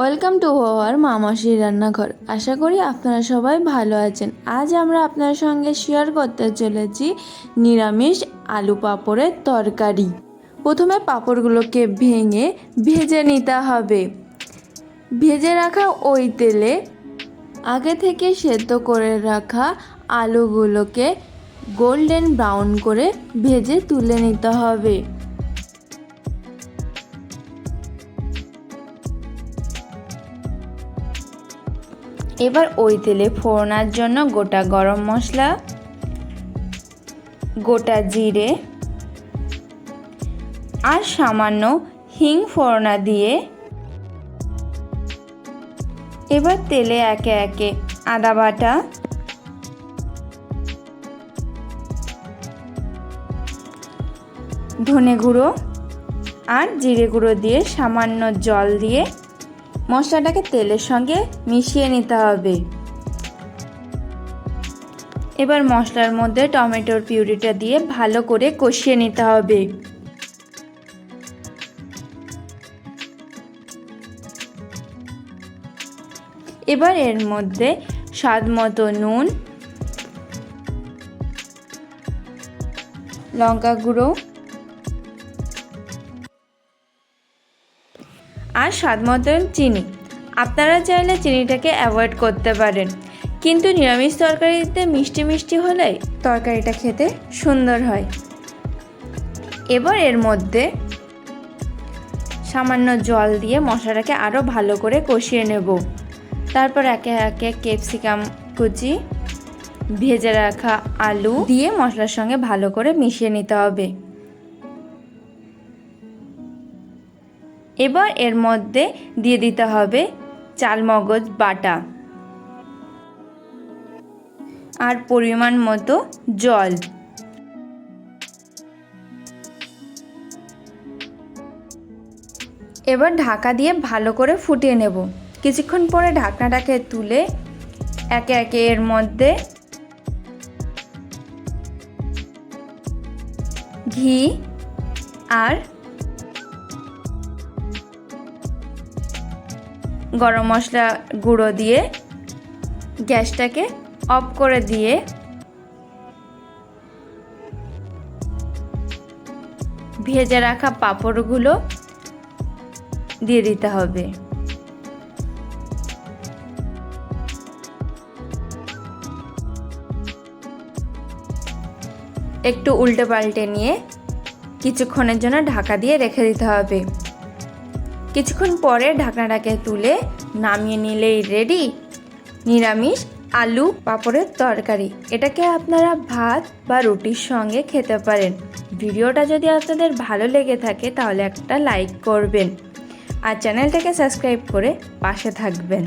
Welcome to our মামাসির রান্নাঘর। আশা করি আপনারা সবাই ভালো আছেন। আজ আমরা আপনার সঙ্গে শেয়ার করতে চলেছি নিরামিষ আলু পাঁপড়ের তরকারি। প্রথমে পাঁপড়গুলোকে ভেঙে ভেজে নিতে হবে। ভেজে রাখা ওই তেলে আগে থেকে সেদ্ধ করে রাখা আলুগুলোকে গোল্ডেন ব্রাউন করে ভেজে তুলে নিতে হবে। এবার ওই তেলে ফোড়নার জন্য গোটা গরম মশলা, গোটা জিরে আর সামান্য হিং ফোড়না দিয়ে এবার তেলে একে একে আদা বাটা, ধনে গুঁড়ো আর জিরে গুঁড়ো দিয়ে সামান্য জল দিয়ে মশলাটাকে তেলের সঙ্গে মিশিয়ে নিতে হবে। এবার মশলার মধ্যে টমেটোর পিউরিটা দিয়ে ভালো করে কষিয়ে নিতে হবে। এবার এর মধ্যে স্বাদ মতো নুন, লঙ্কা গুঁড়ো আর স্বাদ মতো চিনি। আপনারা চাইলে চিনিটাকে অ্যাভয়েড করতে পারেন, কিন্তু নিরামিষ তরকারিতে মিষ্টি মিষ্টি হলে তরকারিটা খেতে সুন্দর হয়। এবার এর মধ্যে সামান্য জল দিয়ে মশলাটাকে আরও ভালো করে কষিয়ে নেব। তারপর একে একে ক্যাপসিকাম কুচি, ভেজে রাখা আলু দিয়ে মশলার সঙ্গে ভালো করে মিশিয়ে নিতে হবে। এবার এর মধ্যে দিয়ে দিতে হবে চালমগজ বাটা আর পরিমাণ মতো জল। এবার ঢাকা দিয়ে ভালো করে ফুটিয়ে নেব। কিছুক্ষণ পরে ঢাকনাটাকে তুলে একে একে এর মধ্যে ঘি আর গরম মশলা গুঁড়ো দিয়ে গ্যাসটাকে অফ করে দিয়ে ভেজে রাখা পাঁপড়গুলো দিয়ে দিতে হবে। একটু উল্টে পাল্টে নিয়ে কিছুক্ষণের জন্য ঢাকা দিয়ে রেখে দিতে হবে। কিছুক্ষণ পরে ঢাকনাটাকে তুলে নামিয়ে নিলেই রেডি নিরামিষ আলু পাঁপড়ের তরকারি। এটাকে আপনারা ভাত বা রুটির সঙ্গে খেতে পারেন। ভিডিওটা যদি আপনাদের ভালো লেগে থাকে তাহলে একটা লাইক করবেন আর চ্যানেলটাকে সাবস্ক্রাইব করে পাশে থাকবেন।